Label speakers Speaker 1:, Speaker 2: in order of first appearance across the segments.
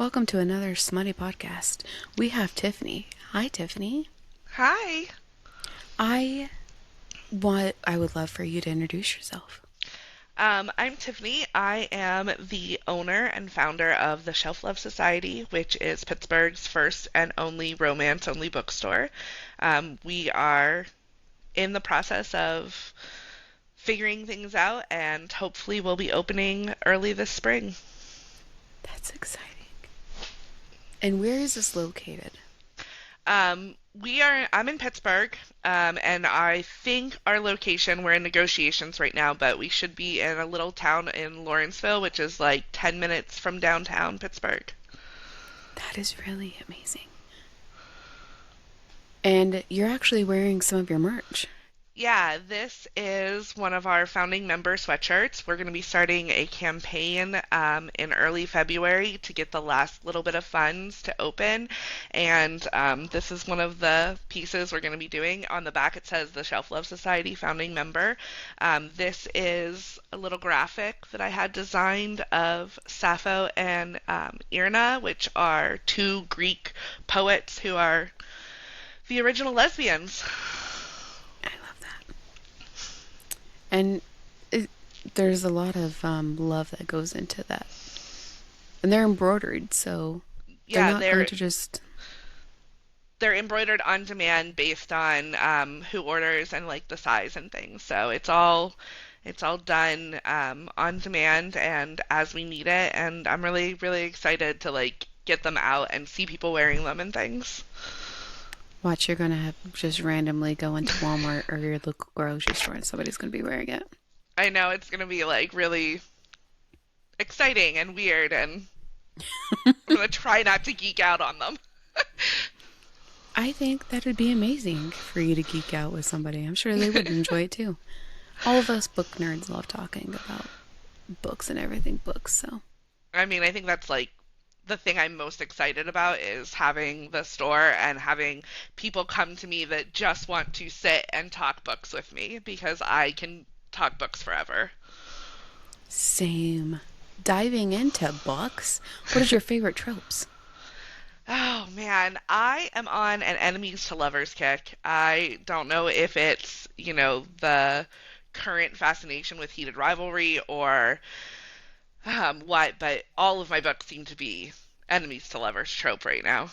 Speaker 1: Welcome to another smutty podcast. We have Tiffany. Hi, Tiffany.
Speaker 2: Hi.
Speaker 1: I I would love for you to introduce yourself.
Speaker 2: I'm Tiffany. I am the owner and founder of the Shelf Love Society, which is Pittsburgh's first and only romance only bookstore. We are in the process of figuring things out and hopefully we'll be opening early this spring.
Speaker 1: That's exciting. And where is this located?
Speaker 2: I'm in Pittsburgh, and I think our location, we're in negotiations right now, but we should be in a little town in Lawrenceville, which is like 10 minutes from downtown Pittsburgh.
Speaker 1: That is really amazing. And you're actually wearing some of your merch.
Speaker 2: Yeah, this is one of our founding member sweatshirts. We're going to be starting a campaign in early February to get the last little bit of funds to open. And this is one of the pieces we're going to be doing. On the back, it says the Shelf Love Society founding member. This is a little graphic that I had designed of Sappho and Irna, which are two Greek poets who are the original lesbians.
Speaker 1: I love that. And it, there's a lot of love that goes into that. And they're embroidered, so they're
Speaker 2: Yeah,
Speaker 1: not going
Speaker 2: they're
Speaker 1: to just.
Speaker 2: they're embroidered on demand based on who orders and like the size and things. So it's all done on demand and as we need it. And I'm really really excited to like get them out and see people wearing them and things.
Speaker 1: Watch, you're going to have just randomly go into Walmart or your local grocery store and somebody's going to be wearing it.
Speaker 2: I know it's gonna be like really exciting and weird, and I'm gonna try not to geek out on them.
Speaker 1: I think that would be amazing for you to geek out with somebody. I'm sure they would enjoy it too. All of us book nerds love talking about books and everything books, so
Speaker 2: I mean, I think that's like the thing I'm most excited about is having the store and having people come to me that just want to sit and talk books with me because I can talk books forever.
Speaker 1: same. Diving into books, what is your favorite tropes?
Speaker 2: Oh man, I am on an enemies to lovers kick. I don't know if it's, the current fascination with heated rivalry or what, but all of my books seem to be enemies to lovers trope right now.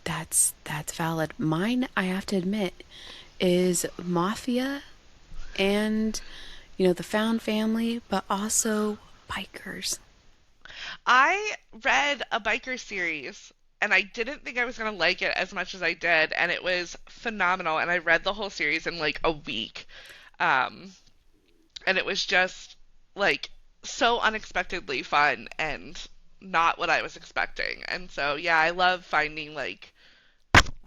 Speaker 1: That's valid. Mine, I have to admit, is mafia and the found family, but also bikers.
Speaker 2: I read a biker series and I didn't think I was going to like it as much as I did, and it was phenomenal. And I read the whole series in like a week. Um, and it was just like so unexpectedly fun and not what I was expecting. And so, yeah, I love finding like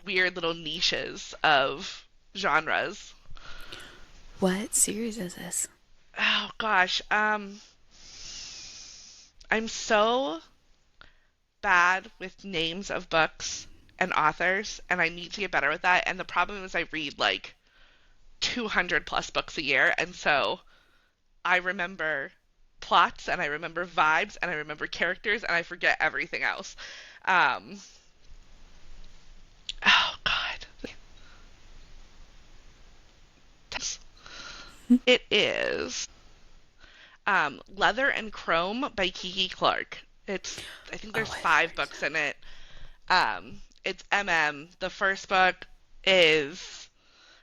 Speaker 2: weird little niches of genres.
Speaker 1: What series is this?
Speaker 2: Oh gosh, I'm so bad with names of books and authors, and I need to get better with that. And the problem is, I read like 200 plus books a year, and so I remember plots and I remember vibes and I remember characters and I forget everything else. Um, oh God, it is Leather and Chrome by Kiki Clark. It's I think
Speaker 1: Oh,
Speaker 2: there's
Speaker 1: I've
Speaker 2: five
Speaker 1: heard.
Speaker 2: books in it. It's MM. The first book is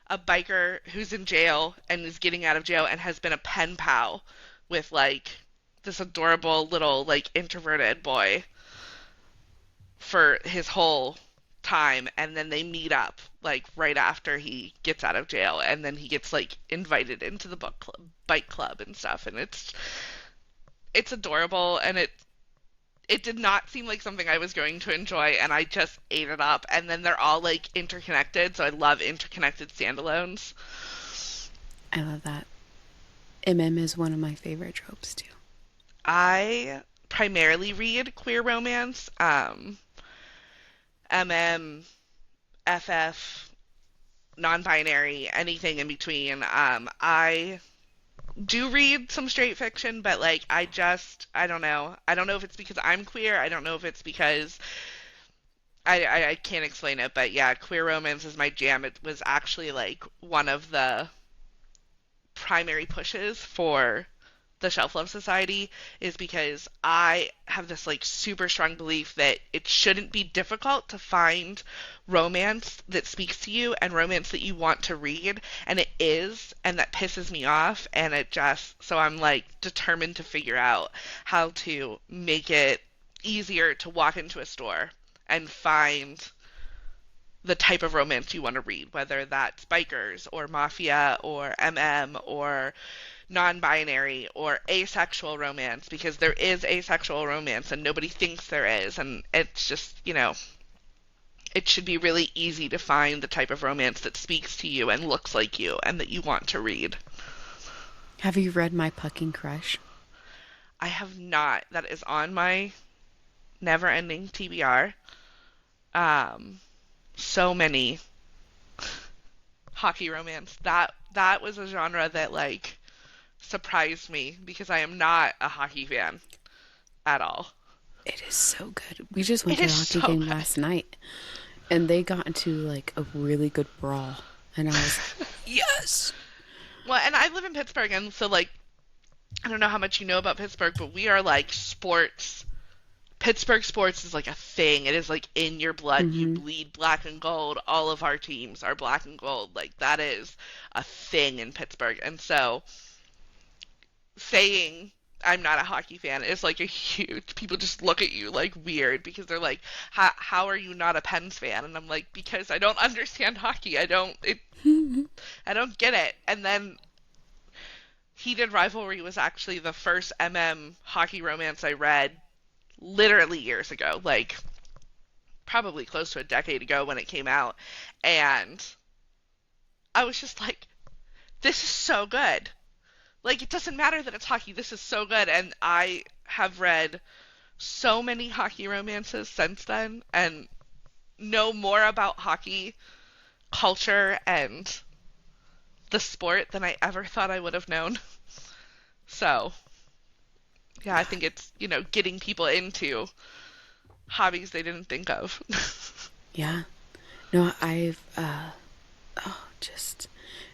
Speaker 2: a biker who's in jail and is getting out of jail and has been a pen pal with like this adorable little like introverted boy for his whole time, and then they meet up like right after he gets out of jail, and then he gets like invited into the bike club and stuff, and it's adorable, and it did not seem like something I was going to enjoy, and I just ate it up. And then they're all like interconnected, so I love interconnected standalones.
Speaker 1: I love that. MM is one of my favorite tropes too.
Speaker 2: I primarily read queer romance, MM, FF, non-binary, anything in between. I do read some straight fiction, but like I don't know. I don't know if it's because I'm queer. I don't know if it's because I can't explain it, but yeah, queer romance is my jam. It was actually like one of the primary pushes for the Shelf Love Society is because I have this like super strong belief that it shouldn't be difficult to find romance that speaks to you and romance that you want to read, and it is, and that pisses me off, and it just so I'm like determined to figure out how to make it easier to walk into a store and find the type of romance you want to read, whether that's bikers or mafia or MM or non-binary or asexual romance, because there is asexual romance and nobody thinks there is, and it's just, it should be really easy to find the type of romance that speaks to you and looks like you and that you want to read.
Speaker 1: Have you read My Pucking Crush?
Speaker 2: I have not. That is on my never-ending TBR. Um, so many hockey romance. That was a genre that like surprised me because I am not a hockey fan at all.
Speaker 1: It is so good. We just went
Speaker 2: It
Speaker 1: to
Speaker 2: is
Speaker 1: a hockey
Speaker 2: so
Speaker 1: game
Speaker 2: good.
Speaker 1: last night and they got into like a really good brawl. And I was like, yes!
Speaker 2: Well, and I live in Pittsburgh, and so like I don't know how much you know about Pittsburgh, but we are like sports. Pittsburgh sports is like a thing. It is like in your blood. You
Speaker 1: Mm-hmm.
Speaker 2: bleed black and gold. All of our teams are black and gold. Like that is a thing in Pittsburgh. And so saying I'm not a hockey fan is like a huge people just look at you like weird because they're like, how are you not a Pens fan? And I'm like, because I don't understand hockey. I don't get it. And then Heated Rivalry was actually the first MM hockey romance I read literally years ago, like probably close to a decade ago when it came out. And I was just like, this is so good. Like, it doesn't matter that it's hockey. This is so good. And I have read so many hockey romances since then and know more about hockey culture and the sport than I ever thought I would have known. So, yeah, I
Speaker 1: Yeah.
Speaker 2: think it's, getting people into hobbies they didn't think of.
Speaker 1: Yeah. No, just,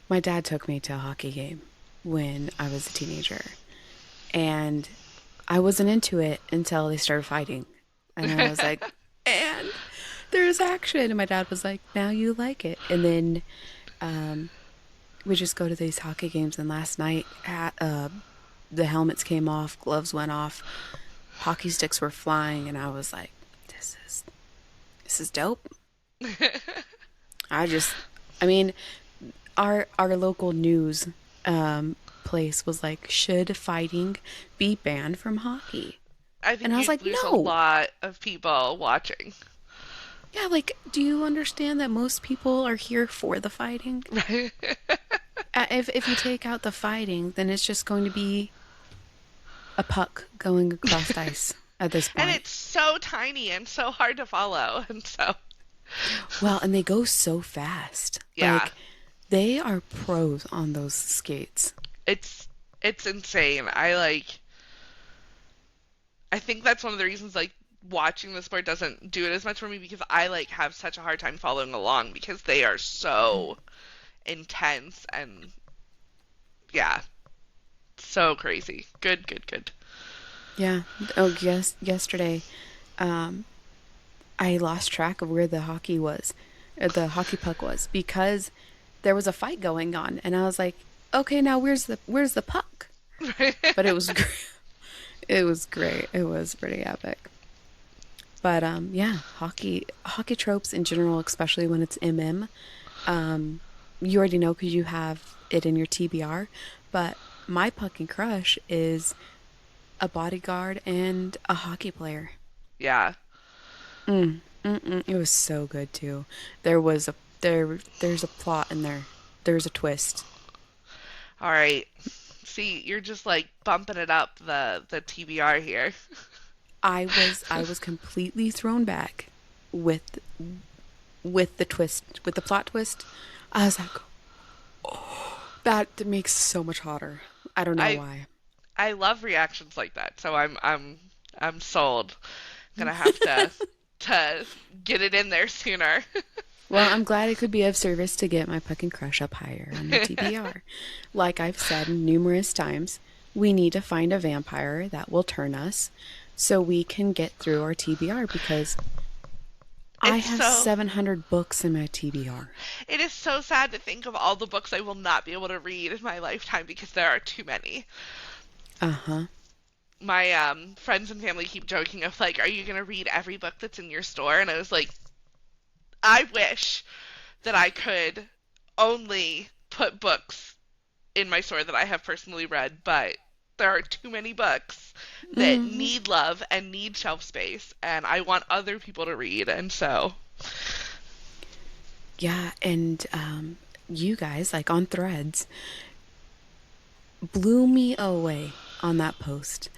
Speaker 1: my dad took me to a hockey game when I was a teenager. And I wasn't into it until they started fighting. And I was like, and there's action. And my dad was like, now you like it. And then um, we just go to these hockey games. And last night, the helmets came off, gloves went off, hockey sticks were flying. And I was like, this is dope. I just, I mean, our local news place was like, should fighting be banned from hockey?
Speaker 2: I
Speaker 1: And
Speaker 2: think
Speaker 1: I was
Speaker 2: you'd
Speaker 1: like,
Speaker 2: lose a
Speaker 1: no.
Speaker 2: lot of people watching.
Speaker 1: Yeah, like, do you understand that most people are here for the fighting?
Speaker 2: Right?
Speaker 1: If you take out the fighting, then it's just going to be a puck going across ice at this
Speaker 2: And
Speaker 1: point.
Speaker 2: it's so tiny and so hard to follow. And so,
Speaker 1: Well, and they go so fast.
Speaker 2: yeah,
Speaker 1: Like, they are pros on those skates.
Speaker 2: it's it's insane. I think that's one of the reasons like watching the sport doesn't do it as much for me because I like have such a hard time following along because they are so intense and yeah, so crazy. Good, good, good.
Speaker 1: Yeah. Oh, yes. Yesterday, um, I lost track of where the hockey was, the hockey puck was, because there was a fight going on, and I was like, okay, now where's the puck? But it was it was great. It was pretty epic. But yeah, hockey tropes in general, especially when it's MM. Um, you already know because you have it in your TBR. But my puck and crush is a bodyguard and a hockey player.
Speaker 2: Yeah.
Speaker 1: It was so good too. There was a there's a plot in there. There's a twist.
Speaker 2: All right. See, you're just like bumping it up the TBR here.
Speaker 1: I was completely thrown back with the twist, with the plot twist. I was like, that makes so much hotter. I don't know
Speaker 2: I
Speaker 1: why.
Speaker 2: I love reactions like that, so I'm sold. Gonna have to get it in there sooner.
Speaker 1: Well, I'm glad it could be of service to get my fucking crush up higher on the TBR. Like I've said numerous times, we need to find a vampire that will turn us so we can get through our TBR because I
Speaker 2: It's
Speaker 1: have
Speaker 2: so
Speaker 1: 700 books in my TBR.
Speaker 2: it is so sad to think of all the books I will not be able to read in my lifetime because there are too many.
Speaker 1: Uh huh.
Speaker 2: My friends and family keep joking of like, "Are you gonna read every book that's in your store?" And I was like, I wish that I could only put books in my store that I have personally read, but there are too many books that
Speaker 1: Mm-hmm.
Speaker 2: need love and need shelf space, and I want other people to read, and so
Speaker 1: Yeah, and you guys, like on threads, blew me away on that post.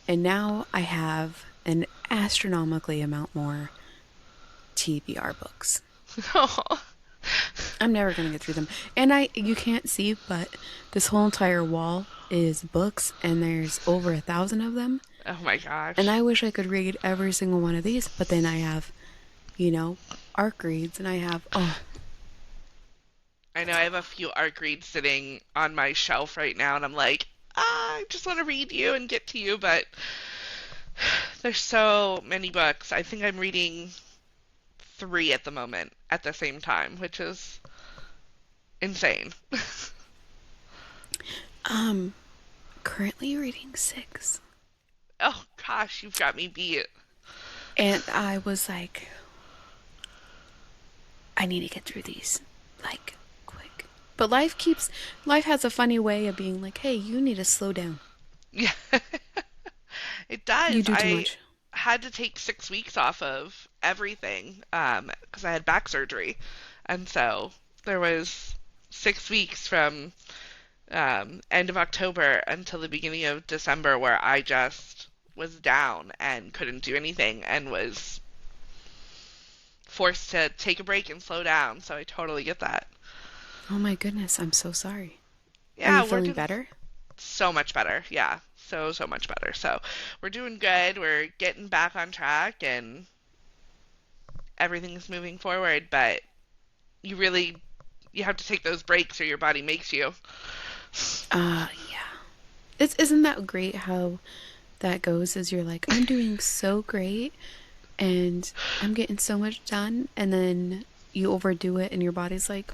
Speaker 1: And now I have an astronomically amount more TBR books.
Speaker 2: oh,
Speaker 1: I'm never going to get through them. And you can't see, but this whole entire wall is books, and there's over 1,000 of them.
Speaker 2: oh my
Speaker 1: And
Speaker 2: gosh.
Speaker 1: I wish I could read every single one of these, but then I have, you know, ARC reads, and I have, oh,
Speaker 2: I know I have a few ARC reads sitting on my shelf right now, and I'm like, I just want to read you and get to you, but there's so many books. I think I'm reading three at the moment at the same time, which is insane.
Speaker 1: um, currently reading 6.
Speaker 2: Oh gosh, you've got me beat.
Speaker 1: And I was like, I need to get through these, like, quick. But life has a funny way of being like, hey, you need to slow down.
Speaker 2: Yeah, it
Speaker 1: You
Speaker 2: does.
Speaker 1: do too
Speaker 2: I
Speaker 1: much.
Speaker 2: had to take 6 weeks off of everything because I had back surgery, and so there was 6 weeks from end of October until the beginning of December where I just was down and couldn't do anything and was forced to take a break and slow down. So I totally get that.
Speaker 1: Oh my goodness, I'm so sorry. Are
Speaker 2: Yeah,
Speaker 1: you
Speaker 2: we're
Speaker 1: feeling
Speaker 2: doing
Speaker 1: better?
Speaker 2: so much better. Yeah, so much better. So we're doing good. We're getting back on track and everything's moving forward. But you really you have to take those breaks or your body makes you.
Speaker 1: Yeah. Isn't that great how that goes? Is you're like, I'm doing so great and I'm getting so much done, and then you overdo it, and your body's like,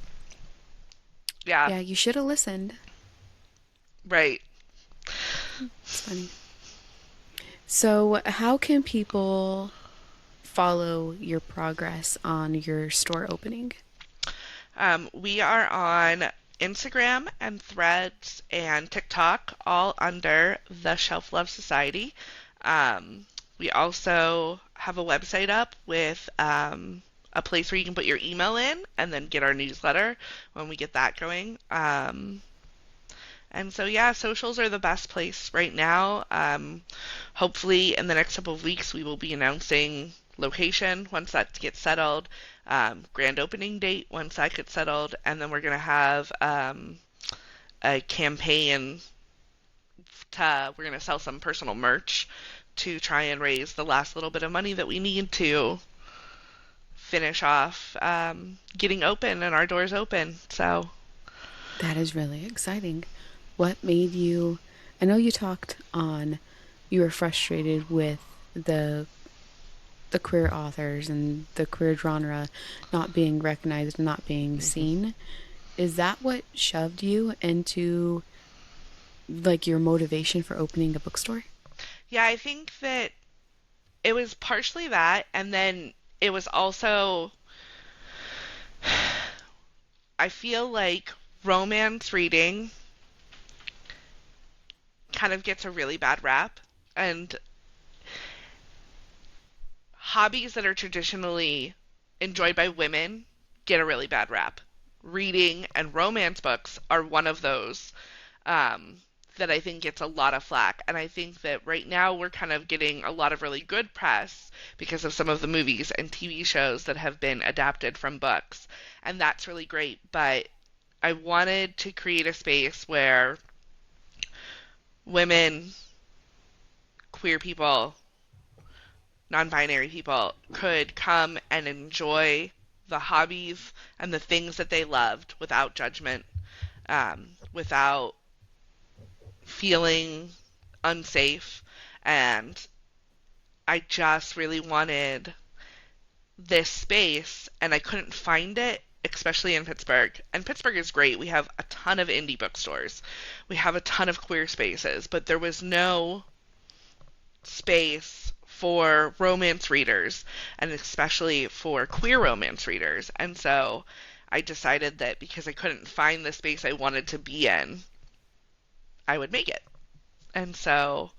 Speaker 2: Yeah,
Speaker 1: yeah, you should have listened.
Speaker 2: right.
Speaker 1: It's funny. So, how can people follow your progress on your store opening?
Speaker 2: We are on Instagram and Threads and TikTok, all under the Shelf Love Society. We also have a website up with a place where you can put your email in and then get our newsletter when we get that going. And so, yeah, socials are the best place right now. Hopefully, in the next couple of weeks, we will be announcing location once that gets settled, grand opening date once that gets settled, and then we're going to have a campaign we're going to sell some personal merch to try and raise the last little bit of money that we need to finish off getting open and our doors open. So,
Speaker 1: That is really exciting. What made you? I know you talked on you were frustrated with the queer authors and the queer genre not being recognized and not being
Speaker 2: mhm.
Speaker 1: seen. Is that what shoved you into like your motivation for opening a bookstore?
Speaker 2: Yeah, I think that it was partially that, and then it was also, I feel like romance reading kind of gets a really bad rap, and hobbies that are traditionally enjoyed by women get a really bad rap. Reading and romance books are one of those that I think gets a lot of flack. And I think that right now we're kind of getting a lot of really good press because of some of the movies and TV shows that have been adapted from books. And that's really great. But I wanted to create a space where women, queer people, non-binary people could come and enjoy the hobbies and the things that they loved without judgment, without feeling unsafe. And I just really wanted this space, and I couldn't find it, especially in Pittsburgh. And Pittsburgh is great. We have a ton of indie bookstores, we have a ton of queer spaces, but there was no space for romance readers, and especially for queer romance readers. And so I decided that because I couldn't find the space I wanted to be in, I would make it. And so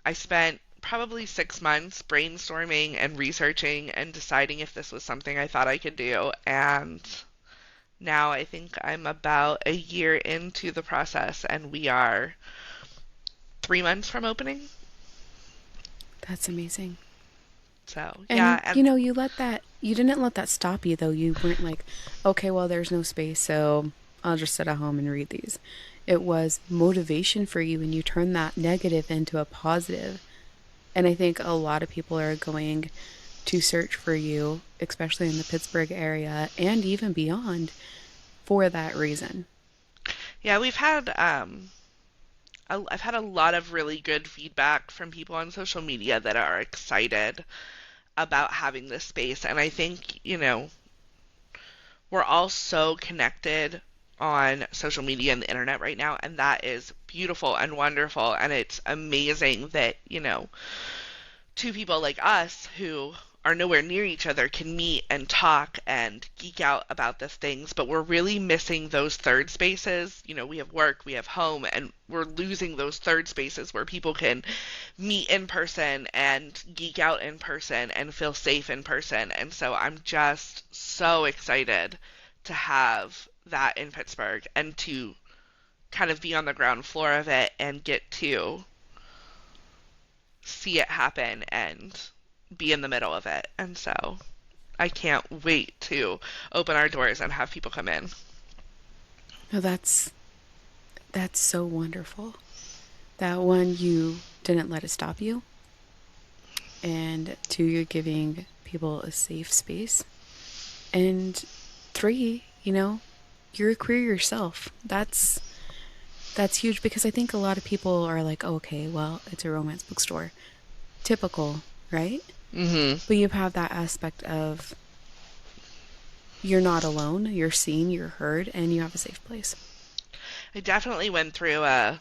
Speaker 2: I spent probably 6 months brainstorming and researching and deciding if this was something I thought I could do. And now I think I'm about a year into the process, and we are 3 months from opening.
Speaker 1: That's amazing.
Speaker 2: So, yeah.
Speaker 1: And
Speaker 2: And
Speaker 1: you didn't let that stop you though. You weren't like, okay, well, there's no space, so I'll just sit at home and read these. It was motivation for you, and you turned that negative into a positive. And I think a lot of people are going to search for you, especially in the Pittsburgh area and even beyond, for that reason.
Speaker 2: yeah, I've had a lot of really good feedback from people on social media that are excited about having this space. And I think, we're all so connected on social media and the internet right now, and that is beautiful and wonderful. And it's amazing that, two people like us who are nowhere near each other can meet and talk and geek out about these things, but we're really missing those third spaces. We have work, we have home, and we're losing those third spaces where people can meet in person and geek out in person and feel safe in person. And so I'm just so excited to have that in Pittsburgh and to kind of be on the ground floor of it and get to see it happen and be in the middle of it. And so I can't wait to open our doors and have people come in.
Speaker 1: No, that's so wonderful. That one, you didn't let it stop you, and two, you're giving people a safe space, and three, you're a queer yourself. That's huge because I think a lot of people are like, oh, okay, well, it's a romance bookstore, typical, right?
Speaker 2: Hmm.
Speaker 1: But you have that aspect of you're not alone, you're seen, you're heard, and you have a safe place.
Speaker 2: I definitely went through a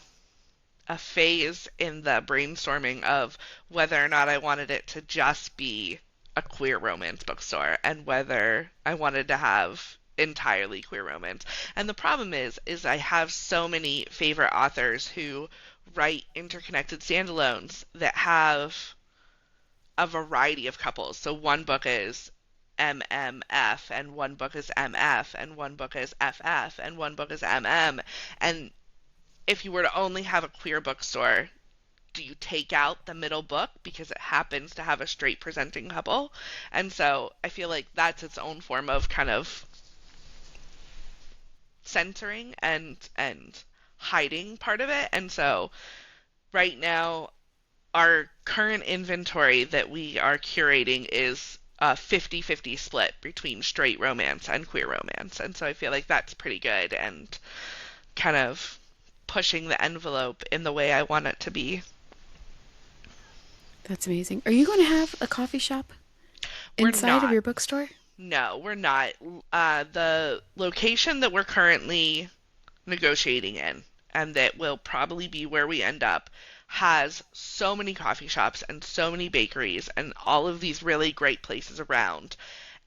Speaker 2: phase in the brainstorming of whether or not I wanted it to just be a queer romance bookstore and whether I wanted to have entirely queer romance. And the problem is I have so many favorite authors who write interconnected standalones that have a variety of couples. So one book is MMF, and one book is MF, and one book is FF, and one book is MM. And if you were to only have a queer bookstore, do you take out the middle book because it happens to have a straight presenting couple? And so I feel like that's its own form of kind of censoring and hiding part of it. And so right now our current inventory that we are curating is a 50-50 split between straight romance and queer romance. And so I feel like that's pretty good and kind of pushing the envelope in the way I want it to be.
Speaker 1: That's amazing. Are you going to have a coffee shop
Speaker 2: We're
Speaker 1: inside of
Speaker 2: not.
Speaker 1: your bookstore?
Speaker 2: No, we're not. The location that we're currently negotiating in, and that will probably be where we end up, has so many coffee shops and so many bakeries and all of these really great places around.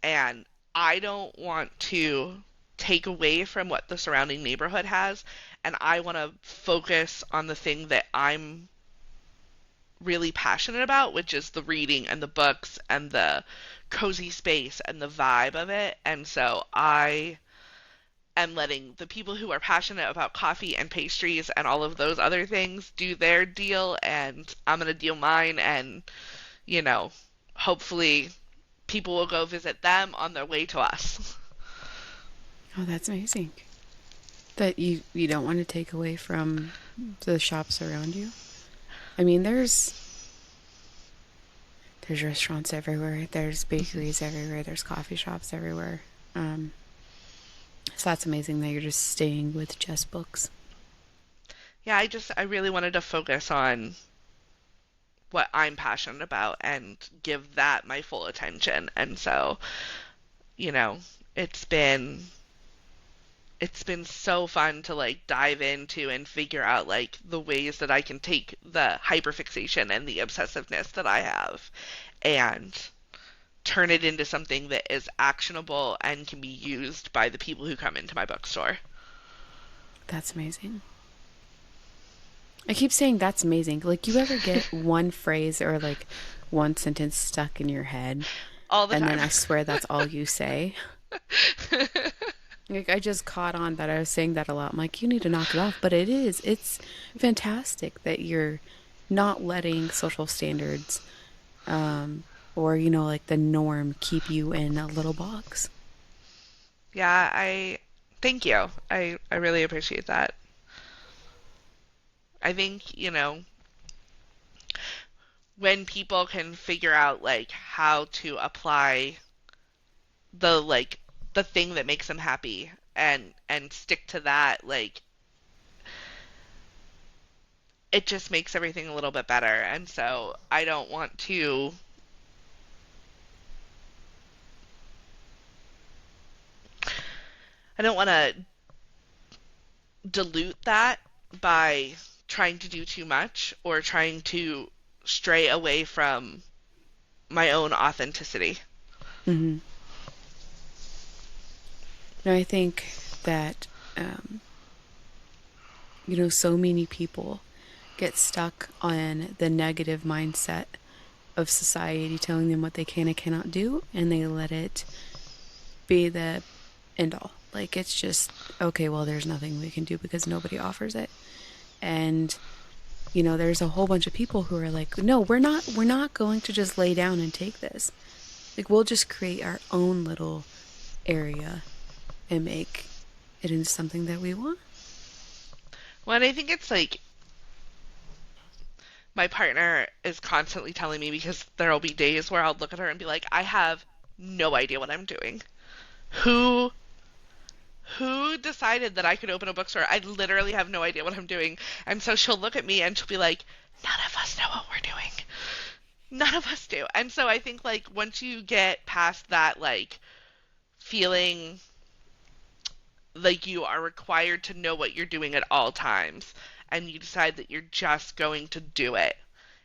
Speaker 2: And I don't want to take away from what the surrounding neighborhood has, and I want to focus on the thing that I'm really passionate about, which is the reading and the books and the cozy space and the vibe of it. And so I am letting the people who are passionate about coffee and pastries and all of those other things do their deal, and I'm going to deal mine. And, you know, hopefully people will go visit them on their way to us.
Speaker 1: Oh, that's amazing. That you don't want to take away from the shops around you. I mean, there's restaurants everywhere. There's bakeries everywhere. There's coffee shops everywhere. Um, so that's amazing that you're just staying with just books.
Speaker 2: Yeah, I really wanted to focus on what I'm passionate about and give that my full attention. And so, you know, it's been it's been so fun to like dive into and figure out like the ways that I can take the hyperfixation and the obsessiveness that I have and turn it into something that is actionable and can be used by the people who come into my bookstore.
Speaker 1: That's amazing. I keep saying that's amazing. Like, you ever get one phrase or like one sentence stuck in your head,
Speaker 2: All the
Speaker 1: and then
Speaker 2: time.
Speaker 1: I swear that's all you say? Like, I just caught on that I was saying that a lot. I'm like, you need to knock it off. But it is. It's fantastic that you're not letting social standards, or, like the norm keep you in a little box.
Speaker 2: Yeah, I thank you. I really appreciate that. I think, when people can figure out like how to apply the thing that makes them happy and stick to that, like it just makes everything a little bit better. And so I don't want to dilute that by trying to do too much or trying to stray away from my own authenticity.
Speaker 1: Hmm. No, I think that, um, so many people get stuck on the negative mindset of society telling them what they can and cannot do, and they let it be the end all. Like, it's just, okay, well, there's nothing we can do because nobody offers it. And, there's a whole bunch of people who are like, no, we're not going to just lay down and take this. Like, we'll just create our own little area and make it into something that we want.
Speaker 2: Well, and I think it's like my partner is constantly telling me because there'll be days where I'll look at her and be like, I have no idea what I'm doing. Who who decided that I could open a bookstore? I literally have no idea what I'm doing. And so she'll look at me and she'll be like, none of us know what we're doing. None of us do. And so I think like once you get past that like feeling like you are required to know what you're doing at all times and you decide that you're just going to do it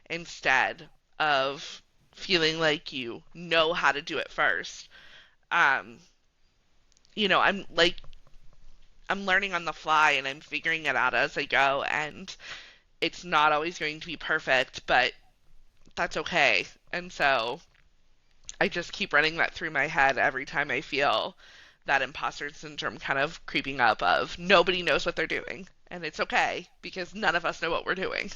Speaker 2: instead of feeling like you know how to do it first. Um, I'm learning on the fly and I'm figuring it out as I go and it's not always going to be perfect, but that's okay. And so I just keep running that through my head every time I feel that imposter syndrome kind of creeping up of nobody knows what they're doing. And it's okay because none of us know what we're doing.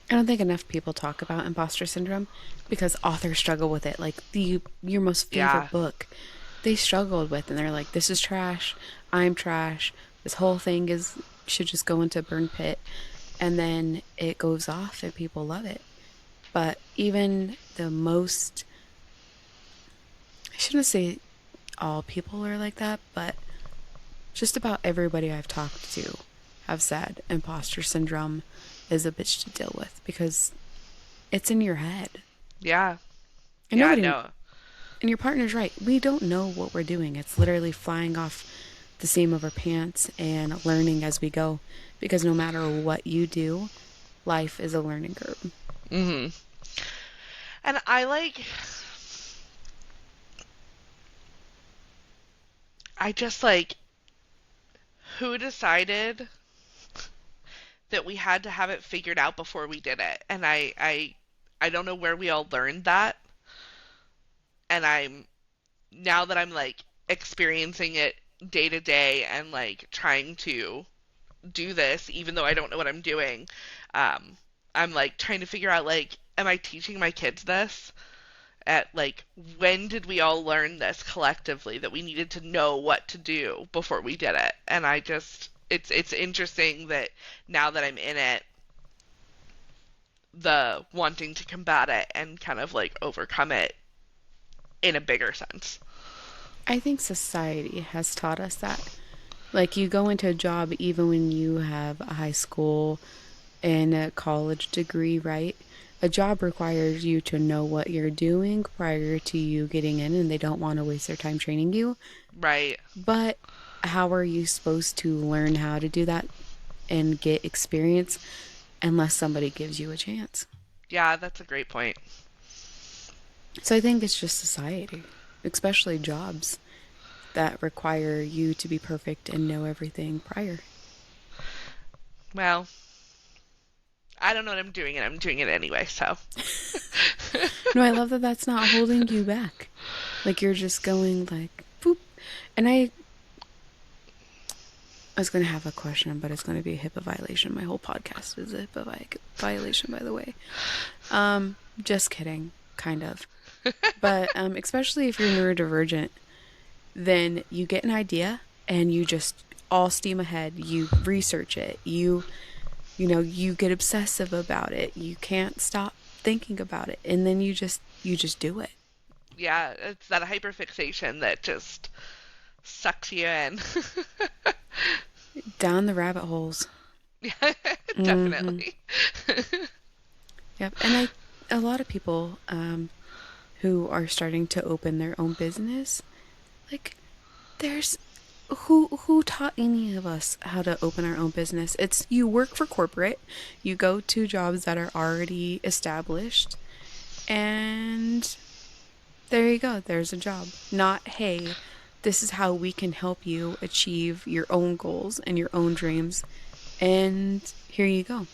Speaker 1: I don't think enough people talk about imposter syndrome because authors struggle with it. Like, your most
Speaker 2: Yeah.
Speaker 1: favorite book, they struggled with, and they're like, "This is trash. I'm trash. This whole thing is should just go into a burn pit." And then it goes off, and people love it. But even the most, I shouldn't say all people are like that, but just about everybody I've talked to have said imposter syndrome is a bitch to deal with because it's in your head.
Speaker 2: Yeah.
Speaker 1: And
Speaker 2: Yeah,
Speaker 1: nobody,
Speaker 2: no.
Speaker 1: and your partner's right. We don't know what we're doing. It's literally flying off the seam of our pants and learning as we go. Because no matter what you do, life is a learning curve.
Speaker 2: Mhm. And I just like who decided that we had to have it figured out before we did it. And I don't know where we all learned that. And now that I'm like experiencing it day to day and like trying to do this even though I don't know what I'm doing, um I'm like trying to figure out like am I teaching my kids this? At like when did we all learn this collectively that we needed to know what to do before we did it? And I just it's interesting that now that I'm in it, the wanting to combat it and kind of like overcome it in a bigger sense.
Speaker 1: I think society has taught us that. Like, you go into a job even when you have a high school and a college degree, right? A job requires you to know what you're doing prior to you getting in, and they don't want to waste their time training you.
Speaker 2: Right.
Speaker 1: But how are you supposed to learn how to do that and get experience unless somebody gives you a chance?
Speaker 2: Yeah, that's a great point.
Speaker 1: So I think it's just society, especially jobs that require you to be perfect and know everything prior.
Speaker 2: Well, I don't know what I'm doing and I'm doing it anyway, so.
Speaker 1: No, I love that that's not holding you back. Like, you're just going like boop. And I was going to have a question, but it's going to be a HIPAA violation. My whole podcast is a HIPAA violation, by the way. Just kidding, kind of. But especially if you're neurodivergent, then you get an idea and you just all steam ahead. You research it. You get obsessive about it. You can't stop thinking about it, and then you just do it.
Speaker 2: Yeah, it's that hyperfixation that just sucks you in.
Speaker 1: Down the rabbit holes.
Speaker 2: Yeah,
Speaker 1: Hmm.
Speaker 2: definitely.
Speaker 1: Yep. And a lot of people who are starting to open their own business, like, there's who taught any of us how to open our own business? It's you work for corporate, you go to jobs that are already established, and there you go. There's a job. Not, hey, this is how we can help you achieve your own goals and your own dreams. And here you go.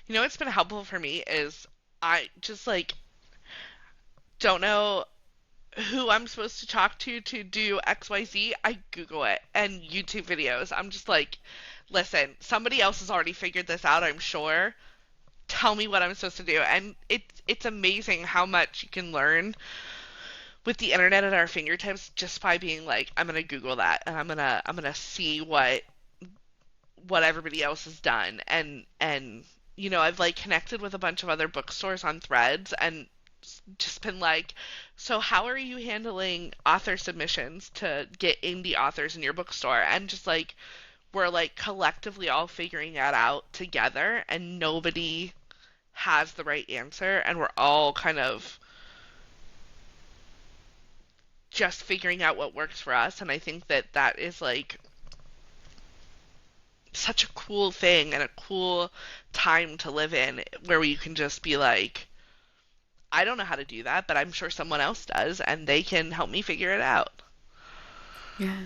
Speaker 2: You know what's been helpful for me is I just like don't know who I'm supposed to talk to do XYZ. I Google it and YouTube videos. I'm just like, listen, somebody else has already figured this out, I'm sure. Tell me what I'm supposed to do. And it's amazing how much you can learn with the internet at our fingertips just by being like, I'm gonna Google that and I'm gonna see what everybody else has done. And I've like connected with a bunch of other bookstores on Threads and just been like, so how are you handling author submissions to get indie authors in your bookstore? And just like we're like collectively all figuring that out together and nobody has the right answer and we're all kind of just figuring out what works for us. And I think that that is like such a cool thing and a cool time to live in where you can just be like, I don't know how to do that, but I'm sure someone else does and they can help me figure it out.
Speaker 1: Yeah.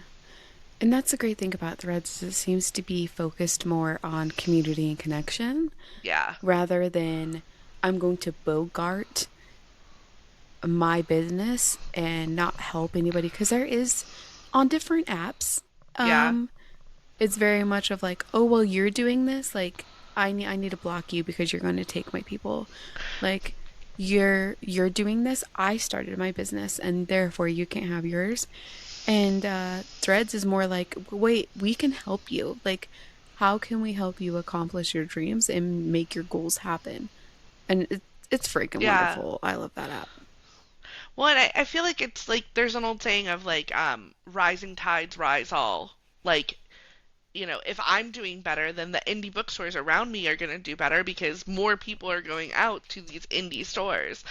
Speaker 1: And that's the great thing about Threads is it seems to be focused more on community and connection
Speaker 2: Yeah.
Speaker 1: rather than I'm going to bogart my business and not help anybody because there is on different apps.
Speaker 2: Yeah.
Speaker 1: Um, it's very much of like, oh well, you're doing this. Like, I need to block you because you're going to take my people. Like, you're doing this. I started my business, and therefore you can't have yours. And Threads is more like, wait, we can help you. Like, how can we help you accomplish your dreams and make your goals happen? And it's freaking
Speaker 2: Yeah.
Speaker 1: wonderful. I love that app.
Speaker 2: Well, and I feel like it's like there's an old saying of like rising tides rise all. Like, if I'm doing better, then the indie bookstores around me are going to do better because more people are going out to these indie stores.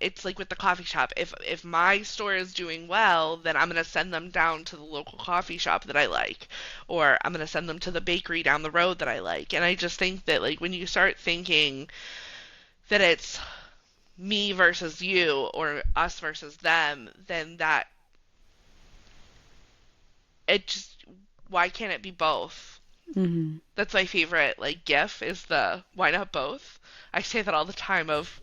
Speaker 2: It's like with the coffee shop. If my store is doing well, then I'm going to send them down to the local coffee shop that I like, or I'm going to send them to the bakery down the road that I like. And I just think that like when you start thinking that it's me versus you or us versus them, then that it just why can't it be both?
Speaker 1: Hmm.
Speaker 2: That's my favorite like gif is the why not both? I say that all the time of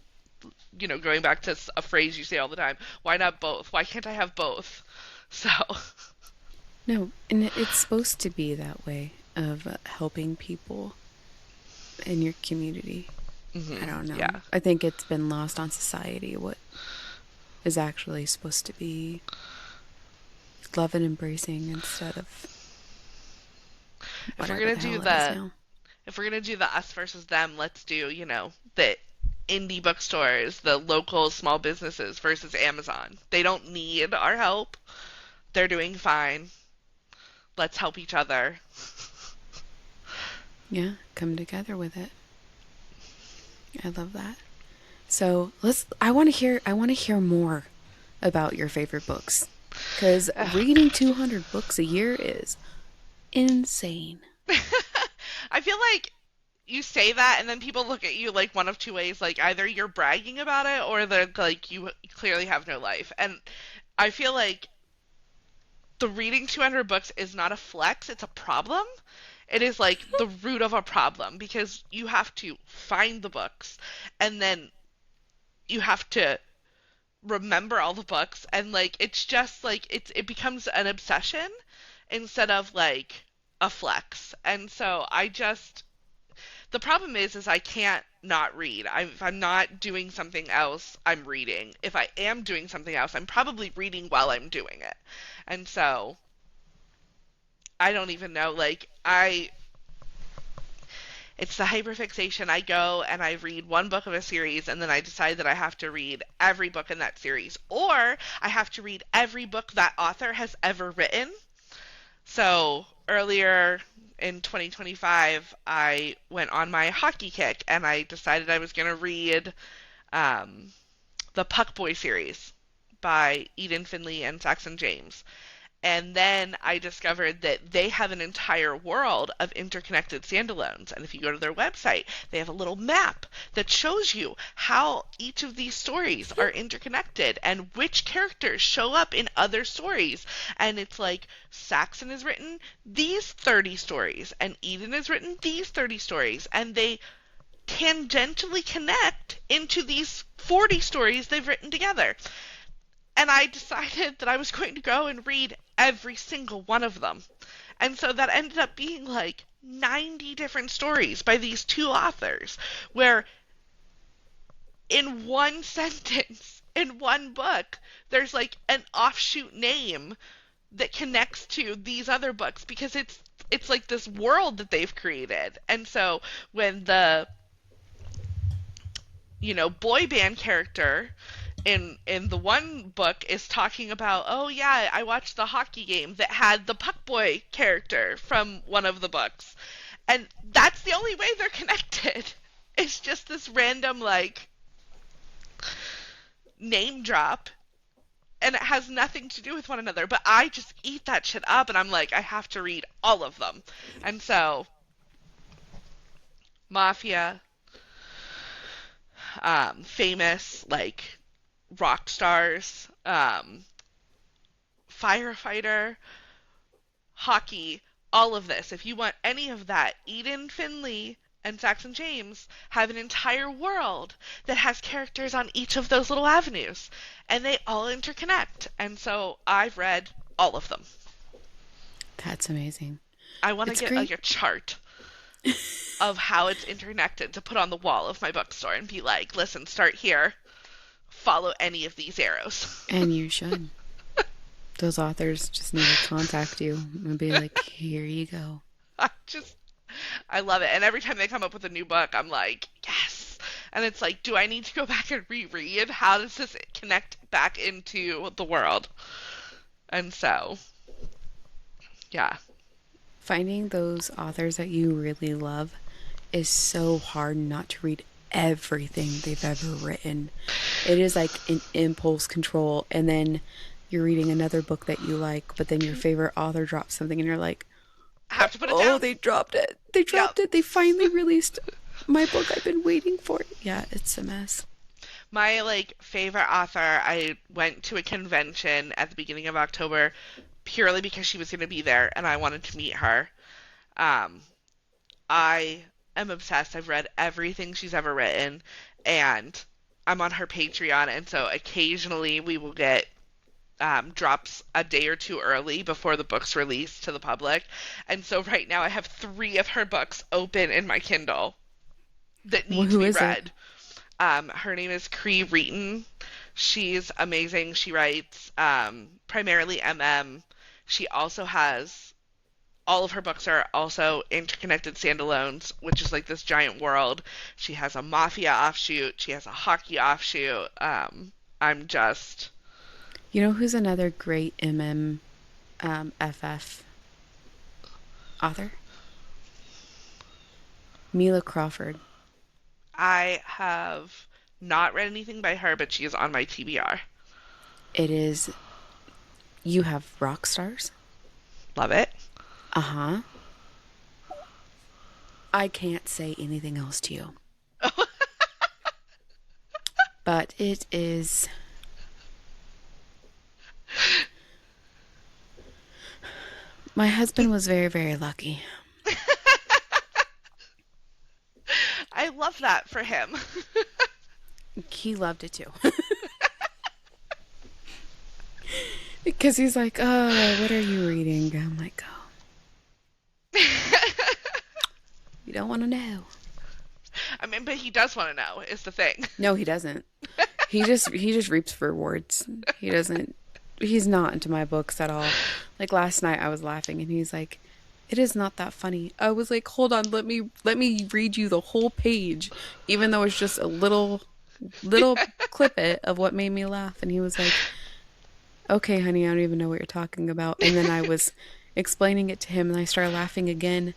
Speaker 2: going back to a phrase you say all the time. Why not both? Why can't I have both? So,
Speaker 1: No, and it's supposed to be that way of helping people in your community. I don't know.
Speaker 2: yeah.
Speaker 1: I think it's been lost on society what is actually supposed to be love and embracing instead of
Speaker 2: If we're
Speaker 1: whatever
Speaker 2: gonna
Speaker 1: the
Speaker 2: do
Speaker 1: hell it is
Speaker 2: the
Speaker 1: now.
Speaker 2: if we're gonna do the us versus them, let's do, the indie bookstores, the local small businesses versus Amazon. They don't need our help. They're doing fine. Let's help each other.
Speaker 1: Yeah, come together with it. I love that. So let's. I want to hear more about your favorite books, because
Speaker 2: Oh
Speaker 1: reading
Speaker 2: god.
Speaker 1: 200 books a year is insane.
Speaker 2: I feel like you say that and then people look at you like one of two ways, like either you're bragging about it or they're like you clearly have no life. And I feel like the reading 200 books is not a flex, it's a problem. It is like the root of a problem because you have to find the books and then you have to remember all the books, and like it's just like it becomes an obsession instead of like a flex. And so I just the problem is I can't not read. If I'm not doing something else, I'm reading. If I am doing something else, I'm probably reading while I'm doing it. And so I don't even know. Like it's the hyperfixation. I go and I read one book of a series, and then I decide that I have to read every book in that series, or I have to read every book that author has ever written. So earlier in 2025, I went on my hockey kick and I decided I was going to read um, the Puck Boy series by Eden Finley and Saxon James. And then I discovered that they have an entire world of interconnected standalones. And if you go to their website, they have a little map that shows you how each of these stories are interconnected and which characters show up in other stories. And it's like Saxon has written these 30 stories, and Eden has written these 30 stories, and they tangentially connect into these 40 stories they've written together. And I decided that I was going to go and read every single one of them. And so that ended up being like 90 different stories by these two authors, where in one sentence, in one book, there's like an offshoot name that connects to these other books because it's like this world that they've created. And so when the boy band character in the one book is talking about, oh yeah, I watched the hockey game that had the Puck Boy character from one of the books, and that's the only way they're connected. It's just this random like name drop, and it has nothing to do with one another, but I just eat that shit up and I'm like, I have to read all of them. And so Mafia, famous like rock stars, firefighter, hockey, all of this. If you want any of that, Eden Finley and Saxon James have an entire world that has characters on each of those little avenues, and they all interconnect. And so I've read all of them.
Speaker 1: That's amazing.
Speaker 2: I want to
Speaker 1: It's
Speaker 2: get like
Speaker 1: great.
Speaker 2: a chart of how it's interconnected to put on the wall of my bookstore and be like, listen, start here, follow any of these arrows.
Speaker 1: And you should. Those authors just need to contact you and be like, here you go.
Speaker 2: I just I love it. And every time they come up with a new book, I'm like, yes. And it's like, do I need to go back and reread? How does this connect back into the world? And so, yeah.
Speaker 1: Finding those authors that you really love is so hard not to read everything they've ever written. It is like an impulse control, and then you're reading another book that you like, but then your favorite author drops something, and you're like,
Speaker 2: I have to put it
Speaker 1: oh,
Speaker 2: down.
Speaker 1: they dropped it. They
Speaker 2: Yep.
Speaker 1: dropped it. They finally released my book I've been waiting for. Yeah, it's a mess.
Speaker 2: My like favorite author, I went to a convention at the beginning of October purely because she was going to be there and I wanted to meet her. Um, I am obsessed. I've read everything she's ever written, and I'm on her Patreon, and so occasionally we will get drops a day or two early before the book's released to the public. And so right now I have 3 of her books open in my Kindle that
Speaker 1: Well,
Speaker 2: need to
Speaker 1: who
Speaker 2: be
Speaker 1: is it?
Speaker 2: read. Her name is Cree Reeton. She's amazing. She writes primarily MM. She also has all of her books are also interconnected standalones, which is like this giant world. She has a mafia offshoot. She has a hockey offshoot. I'm just
Speaker 1: You know who's another great FF author? Mila Crawford.
Speaker 2: I have not read anything by her, but she is on my TBR.
Speaker 1: It is, you have rock stars.
Speaker 2: Love it.
Speaker 1: Uh huh. I can't say anything else to you. But it is. My husband was very, very lucky.
Speaker 2: I love that for him.
Speaker 1: He loved it too. Because he's like, oh, what are you reading? I'm like, oh, you don't want to know.
Speaker 2: I mean, but he does want to know, is the thing.
Speaker 1: No, he doesn't. He just reaps rewards. He doesn't. He's not into my books at all. Like last night, I was laughing, and he's like, "It is not that funny." I was like, "Hold on, let me read you the whole page, even though it's just a little clip it of what made me laugh." And he was like, "Okay, honey, I don't even know what you're talking about." And then I was explaining it to him, and I started laughing again,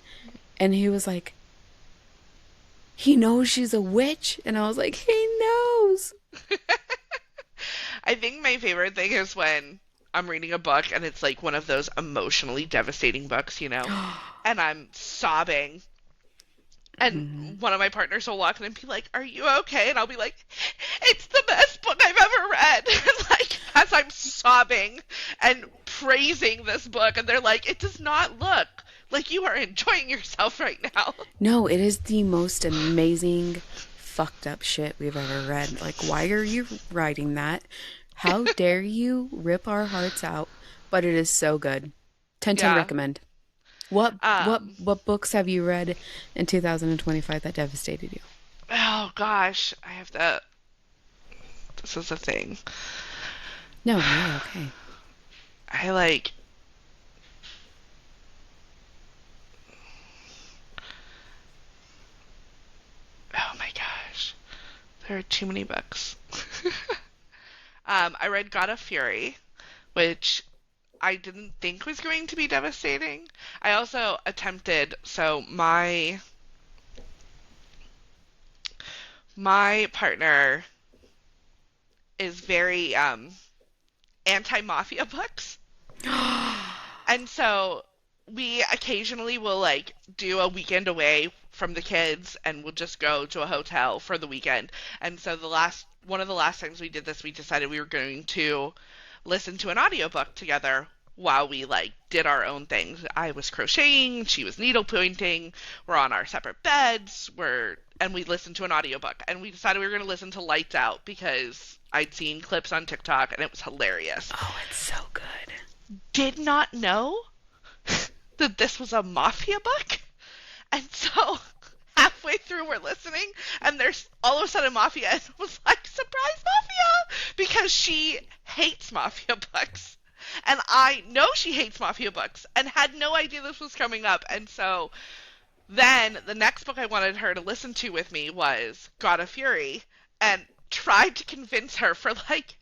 Speaker 1: and he was like, "He knows she's a witch," and I was like, "He knows."
Speaker 2: I think my favorite thing is when I'm reading a book and it's like one of those emotionally devastating books, and I'm sobbing. And one of my partners will walk in and be like, "Are you okay?" And I'll be like, "It's the best book I've ever read." And like, as I'm sobbing and praising this book, and they're like, "It does not look like you are enjoying yourself right now."
Speaker 1: No, it is the most amazing fucked up shit we've ever read. Like, why are you writing that? How dare you rip our hearts out? But it is so good. 10/10
Speaker 2: Yeah.
Speaker 1: recommend. What what
Speaker 2: Um,
Speaker 1: what books have you read in 2025 that devastated you?
Speaker 2: oh gosh, I have to. This is a thing.
Speaker 1: No, you're okay.
Speaker 2: I like. Oh my gosh. There are too many books. I read God of Fury, which I didn't think was going to be devastating. I also attempted, so my partner is very anti-mafia books. And so we occasionally will like do a weekend away from the kids and we'll just go to a hotel for the weekend. And so the last one of the last times we did this, we decided we were going to listen to an audiobook together while we like did our own things. I was crocheting, she was needle pointing, we're on our separate beds, and we listened to an audiobook. And we decided we were going to listen to Lights Out because I'd seen clips on TikTok and it was hilarious.
Speaker 1: Oh, it's so good.
Speaker 2: Did not know that this was a mafia book. And so halfway through we're listening and there's all of a sudden mafia and I was like, surprise mafia! Because she hates mafia books. And I know she hates mafia books and had no idea this was coming up. And so then the next book I wanted her to listen to with me was God of Fury and tried to convince her for like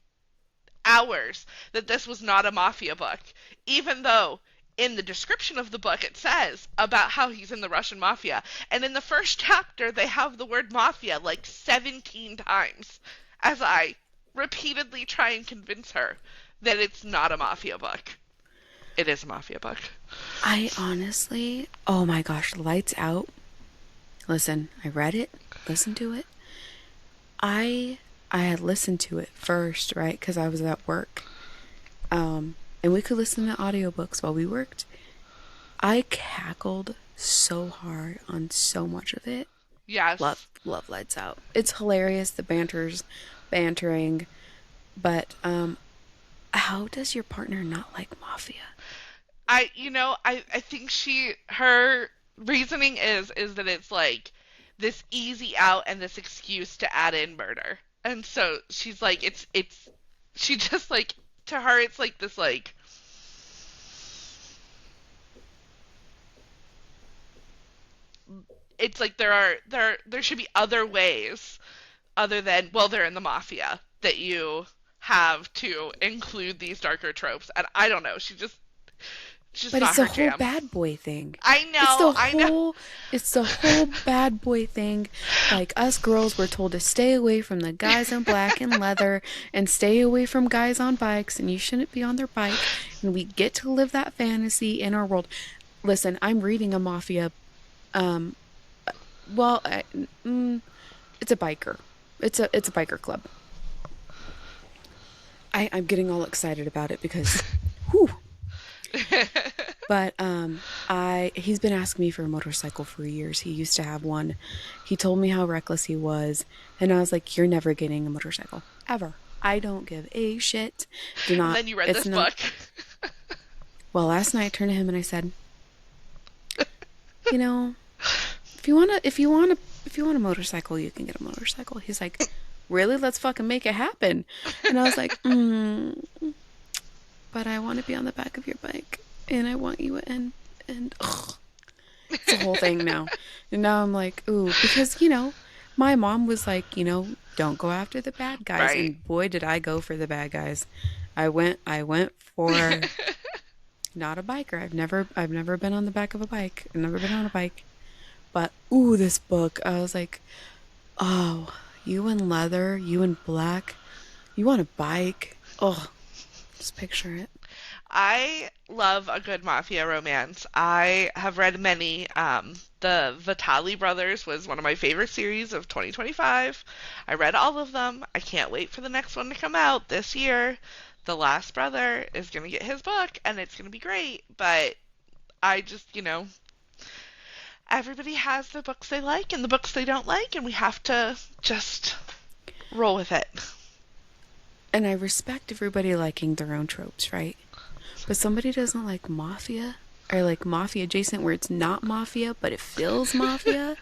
Speaker 2: hours that this was not a mafia book, even though in the description of the book it says about how he's in the Russian mafia. And in the first chapter, they have the word mafia like 17 times as I repeatedly try and convince her that it's not a mafia book. It is a mafia book.
Speaker 1: I honestly, oh my gosh, Lights Out. Listen, I read it, listened to it. I had listened to it first, right? Because I was at work. And we could listen to audiobooks while we worked. I cackled so hard on so much of it.
Speaker 2: Yes.
Speaker 1: Love Lights Out. It's hilarious. The banter's bantering. But how does your partner not like mafia?
Speaker 2: I think her reasoning is that it's like this easy out and this excuse to add in murder. And so she's like she just like to her it's like this like it's like there should be other ways other than, well, they're in the mafia, that you have to include these darker tropes. And I don't know, it's just
Speaker 1: But it's
Speaker 2: not
Speaker 1: the
Speaker 2: her
Speaker 1: whole
Speaker 2: jam.
Speaker 1: bad boy thing.
Speaker 2: I
Speaker 1: It's
Speaker 2: know,
Speaker 1: the
Speaker 2: I know.
Speaker 1: whole it's the whole bad boy thing. Like us girls were told to stay away from the guys in black and leather and stay away from guys on bikes and you shouldn't be on their bike and we get to live that fantasy in our world. Listen, I'm reading a mafia um well, it's a biker. It's a biker club. I'm getting all excited about it because whew. But I he's been asking me for a motorcycle for years. He used to have one. He told me how reckless he was, and I was like, "You're never getting a motorcycle ever. I don't give a shit. Do
Speaker 2: And
Speaker 1: not.
Speaker 2: then you read
Speaker 1: It's
Speaker 2: this
Speaker 1: not."
Speaker 2: book.
Speaker 1: Well, last night I turned to him and I said, "You know, if you want a motorcycle, you can get a motorcycle." He's like, "Really? Let's fucking make it happen." And I was like, "But I want to be on the back of your bike, and I want you and ugh. It's a whole thing now." And now I'm like, ooh, because, my mom was like, don't go after the bad guys.
Speaker 2: Right.
Speaker 1: And boy, did I go for the bad guys. I went for not a biker. I've never been on the back of a bike. I've never been on a bike. But ooh, this book, I was like, oh, you in leather, you in black, you on a bike. Oh, just picture it.
Speaker 2: I love a good mafia romance. I have read many. The Vitali Brothers was one of my favorite series of 2025. I read all of them. I can't wait for the next one to come out this year. The Last Brother is going to get his book, and it's going to be great. But I just, everybody has the books they like and the books they don't like, and we have to just roll with it.
Speaker 1: And I respect everybody liking their own tropes, right? But somebody doesn't like mafia or like mafia adjacent where it's not mafia, but it feels mafia.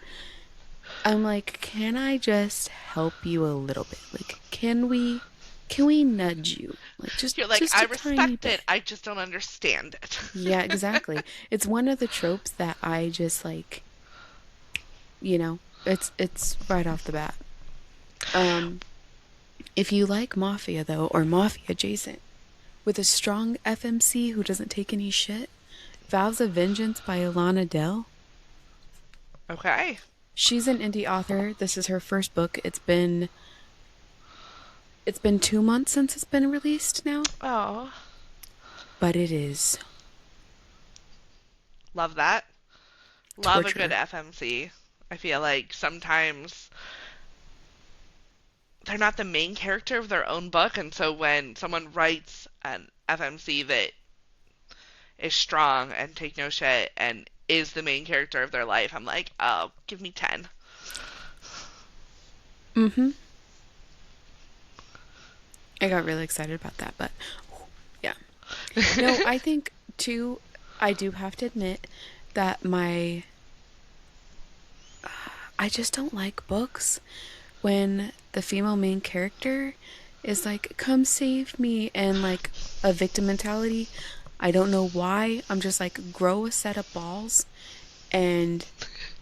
Speaker 1: I'm like, can I just help you a little bit? Like, can we nudge you? Like
Speaker 2: You're like,
Speaker 1: just
Speaker 2: I
Speaker 1: a tiny
Speaker 2: respect it,
Speaker 1: bit.
Speaker 2: I just don't understand it.
Speaker 1: Yeah, exactly. It's one of the tropes that I just like, it's right off the bat. Um if you like mafia though or mafia adjacent with a strong FMC who doesn't take any shit, Vows of Vengeance by Ilana Dell.
Speaker 2: Okay.
Speaker 1: She's an indie author. This is her first book. It's been 2 months since it's been released now,
Speaker 2: Oh,
Speaker 1: but it is
Speaker 2: love that. Love a good
Speaker 1: torture.
Speaker 2: FMC. I feel like sometimes they're not the main character of their own book, and so when someone writes an FMC that is strong and take no shit and is the main character of their life, I'm like, oh, give me 10.
Speaker 1: Mm-hmm. I got really excited about that, but yeah. No, I think too. I do have to admit that I just don't like books when the female main character is like, come save me, and like a victim mentality. I don't know why. I'm just like, grow a set of balls and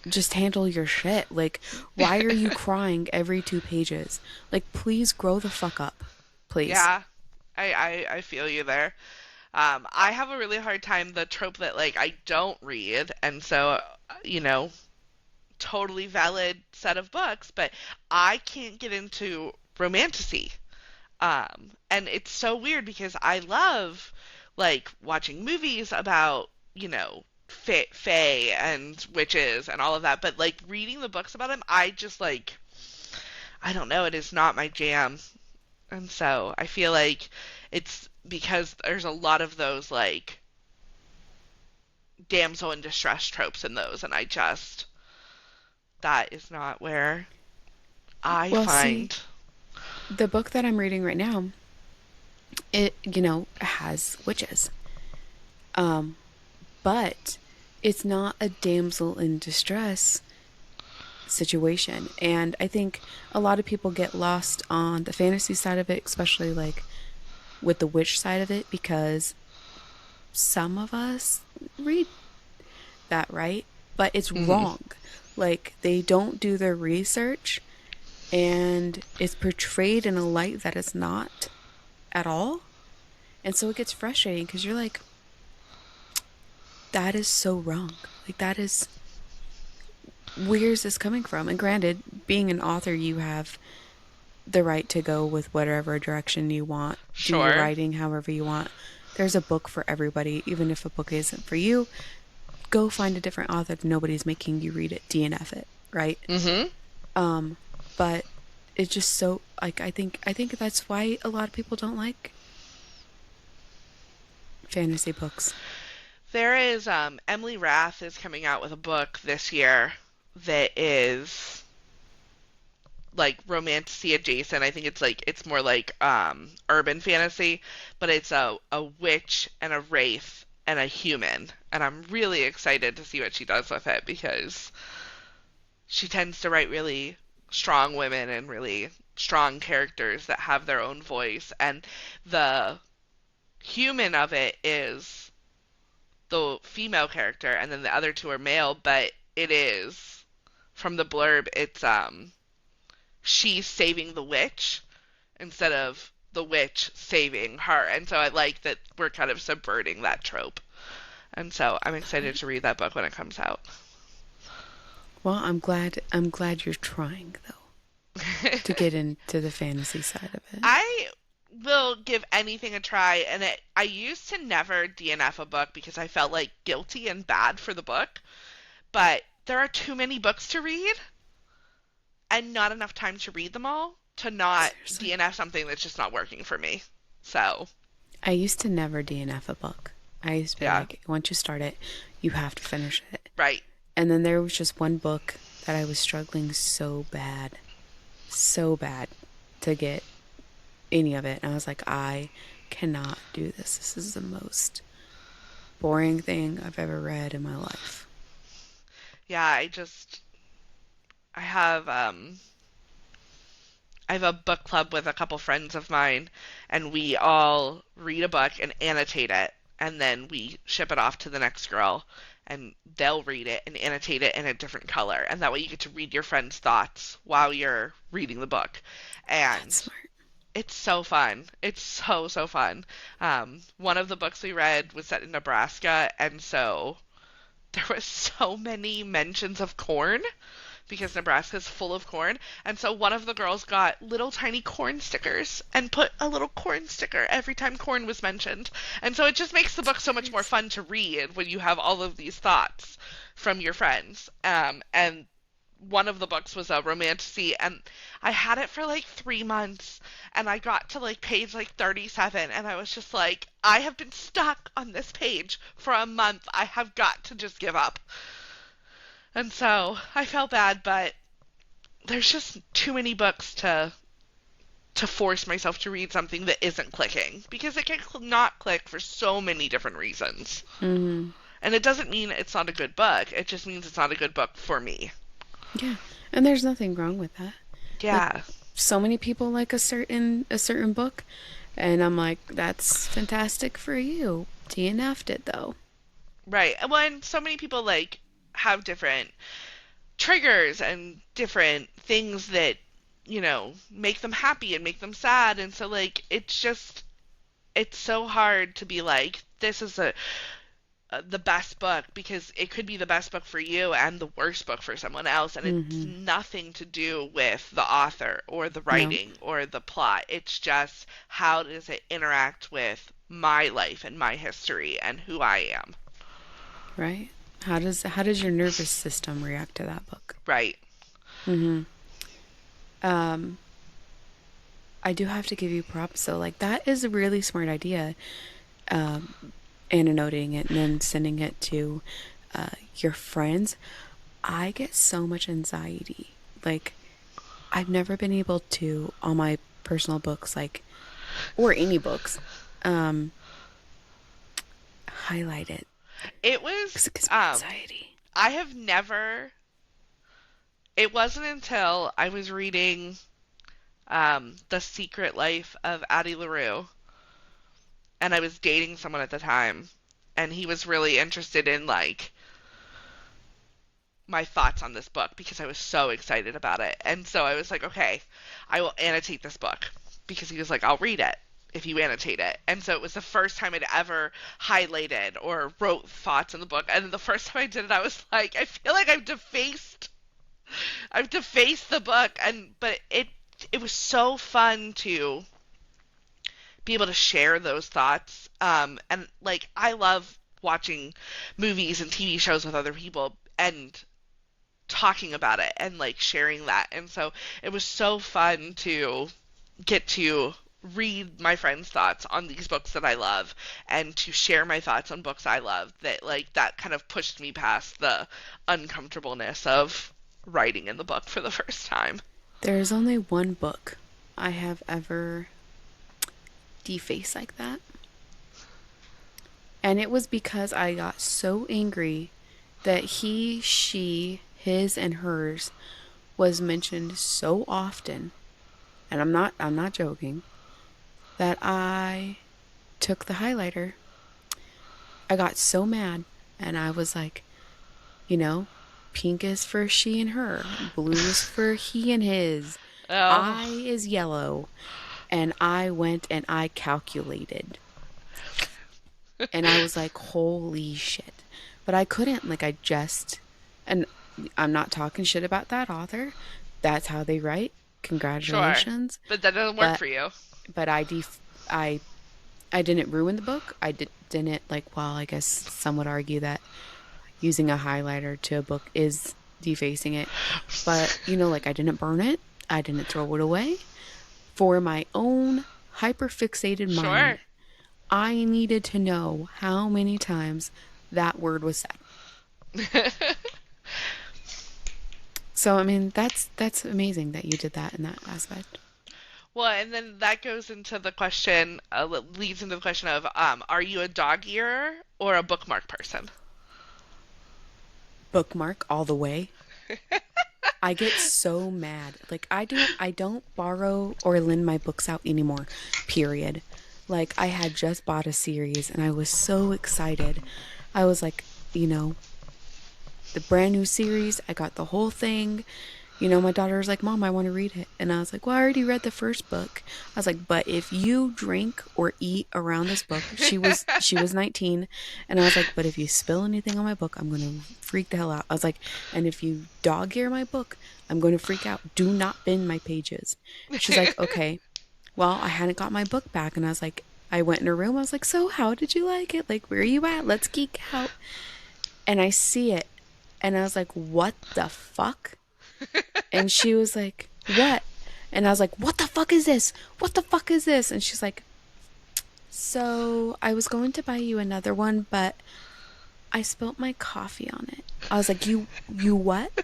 Speaker 1: just handle your shit. Like, why are you crying every 2 pages? Like, please grow the fuck up. Please.
Speaker 2: Yeah, I feel you there. I have a really hard time the trope that like I don't read, and so you know, totally valid set of books, but I can't get into romantasy. And it's so weird because I love like watching movies about, fae and witches and all of that, but like reading the books about them, I just like, I don't know, it is not my jam. And so I feel like it's because there's a lot of those like damsel in distress tropes in those, and that is not where I
Speaker 1: Well, see,
Speaker 2: find.
Speaker 1: the book that I'm reading right now, it, has witches. Um, but it's not a damsel in distress situation. And I think a lot of people get lost on the fantasy side of it, especially like with the witch side of it, because some of us read that, right? But it's
Speaker 2: Mhm.
Speaker 1: wrong. Like, they don't do their research, and it's portrayed in a light that it's not at all. And so it gets frustrating because you're like, that is so wrong. Like, that is, where is this coming from? And granted, being an author, you have the right to go with whatever direction you want, do your
Speaker 2: Sure.
Speaker 1: writing however you want. There's a book for everybody, even if a book isn't for you. Go find a different author. Nobody's making you read it, DNF it, right?
Speaker 2: Mm-hmm.
Speaker 1: But it's just so, like, I think that's why a lot of people don't like fantasy books.
Speaker 2: There is Emily Rath is coming out with a book this year that is like romantasy adjacent. I think it's like it's more like urban fantasy, but it's a witch and a wraith and a human. And I'm really excited to see what she does with it because she tends to write really strong women and really strong characters that have their own voice. And the human of it is the female character, and then the other two are male, but it is from the blurb, it's she's saving the witch instead of the witch saving her. And so I like that we're kind of subverting that trope. And so I'm excited to read that book when it comes out.
Speaker 1: Well, I'm glad you're trying though to get into the fantasy side of it.
Speaker 2: I will give anything a try, and I used to never DNF a book because I felt like guilty and bad for the book, but there are too many books to read and not enough time to read them all to not
Speaker 1: Seriously.
Speaker 2: DNF something that's just not working for me. So,
Speaker 1: I used to never DNF a book. I used to be
Speaker 2: yeah,
Speaker 1: like, once you start it, you have to finish it.
Speaker 2: right.
Speaker 1: And then there was just one book that I was struggling so bad to get any of it. And I was like, I cannot do this. This is the most boring thing I've ever read in my life.
Speaker 2: Yeah, I have I have a book club with a couple friends of mine, and we all read a book and annotate it, and then we ship it off to the next girl, and they'll read it and annotate it in a different color, and that way you get to read your friend's thoughts while you're reading the book.
Speaker 1: That's
Speaker 2: And
Speaker 1: smart.
Speaker 2: it's so fun. It's so fun. One of the books we read was set in Nebraska, and so there was so many mentions of corn because Nebraska's full of corn. And so one of the girls got little tiny corn stickers and put a little corn sticker every time corn was mentioned. And so it just makes the
Speaker 1: That's
Speaker 2: book so much more
Speaker 1: hilarious.
Speaker 2: fun to read when you have all of these thoughts from your friends. And one of the books was a romantasy, and I had it for like 3 months, and I got to like page like 37, and I was just like, I have been stuck on this page for a month. I have got to just give up. And so I felt bad, but there's just too many books to force myself to read something that isn't clicking because it can not click for so many different reasons.
Speaker 1: Mm-hmm.
Speaker 2: And it doesn't mean it's not a good book. It just means it's not a good book for me.
Speaker 1: Yeah. And there's nothing wrong with that. Like,
Speaker 2: Yeah,
Speaker 1: so many people like a certain book, and I'm like, that's fantastic for you. DNF'd it though.
Speaker 2: right. Well, and so many people like have different triggers and different things that, make them happy and make them sad. And so like it's so hard to be like this is the best book because it could be the best book for you and the worst book for someone else, and it's
Speaker 1: Mm-hmm.
Speaker 2: nothing to do with the author or the
Speaker 1: No.
Speaker 2: writing or the plot. It's just how does it interact with my life and my history and who I am.
Speaker 1: Right? How does your nervous system react to that book?
Speaker 2: Right.
Speaker 1: Mm-hmm. Um, I do have to give you props though. Like, that is a really smart idea. Um, Annotating it and then sending it to your friends. I get so much anxiety. Like, I've never been able to, on my personal books, like, or any books, um, highlight it
Speaker 2: It was
Speaker 1: because it gives me anxiety.
Speaker 2: I have never it wasn't until I was reading The Secret Life of Addie LaRue, and I was dating someone at the time, and he was really interested in like my thoughts on this book because I was so excited about it. And so I was like, okay, I will annotate this book because he was like, I'll read it if you annotate it. And so it was the first time I'd ever highlighted or wrote thoughts in the book. And the first time I did it, I was like, I feel like I've defaced the book. And but it was so fun to be able to share those thoughts. And like I love watching movies and TV shows with other people and talking about it and like sharing that. And so it was so fun to get to read my friends' thoughts on these books that I love and to share my thoughts on books I love, that like that kind of pushed me past the uncomfortableness of writing in the book for the first time.
Speaker 1: There's only one book I have ever defaced like that. And it was because I got so angry that he, she, his, and hers was mentioned so often, and I'm not joking, that I took the highlighter. I got so mad, and I was like, you know, pink is for she and her, blue is for he and his,
Speaker 2: Oh,
Speaker 1: I is yellow, and I went and I calculated. And I was like, holy shit. But I couldn't, like, and I'm not talking shit about that author. That's how they write.
Speaker 2: sure.
Speaker 1: Congratulations.
Speaker 2: But that doesn't work
Speaker 1: But,
Speaker 2: for you.
Speaker 1: but I, I didn't ruin the book. Didn't, like, well, I guess some would argue that using a highlighter to a book is defacing it. But, like, I didn't burn it. I didn't throw it away. For my own hyperfixated mind,
Speaker 2: Sure.
Speaker 1: I needed to know how many times that word was said. So I mean, that's amazing that you did that in that aspect.
Speaker 2: Well, and then that goes into the question, leads into the question of, are you a dog earer or a bookmark person?
Speaker 1: Bookmark all the way. I get so mad. Like I don't borrow or lend my books out anymore. Period. Like I had just bought a series and I was so excited. I was like, you know, the brand new series. I got the whole thing. My daughter was like, Mom, I want to read it. And I was like, well, I already read the first book. I was like, but if you drink or eat around this book, she was 19. And I was like, but if you spill anything on my book, I'm going to freak the hell out. I was like, and if you dog ear my book, I'm going to freak out. Do not bend my pages. She's like, okay. Well, I hadn't got my book back. And I was like, I went in her room. I was like, so how did you like it? Like, where are you at? Let's geek out. And I see it. And I was like, what the fuck? And she was like, what? And I was like, what the fuck is this? What the fuck is this? And she's like, so I was going to buy you another one, but I spilt my coffee on it. I was like, you what?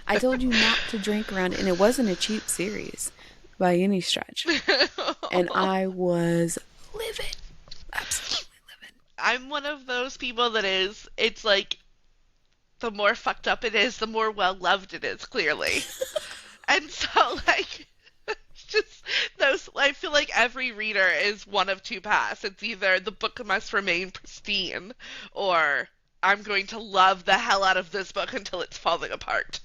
Speaker 1: I told you not to drink around it. And it wasn't a cheap series by any stretch. And I was livid. Absolutely livid.
Speaker 2: I'm one of those people that it's like, the more fucked up it is, the more well loved it is, clearly. And so, like, just those, I feel like every reader is one of two paths. It's either the book must remain pristine, or I'm going to love the hell out of this book until it's falling apart.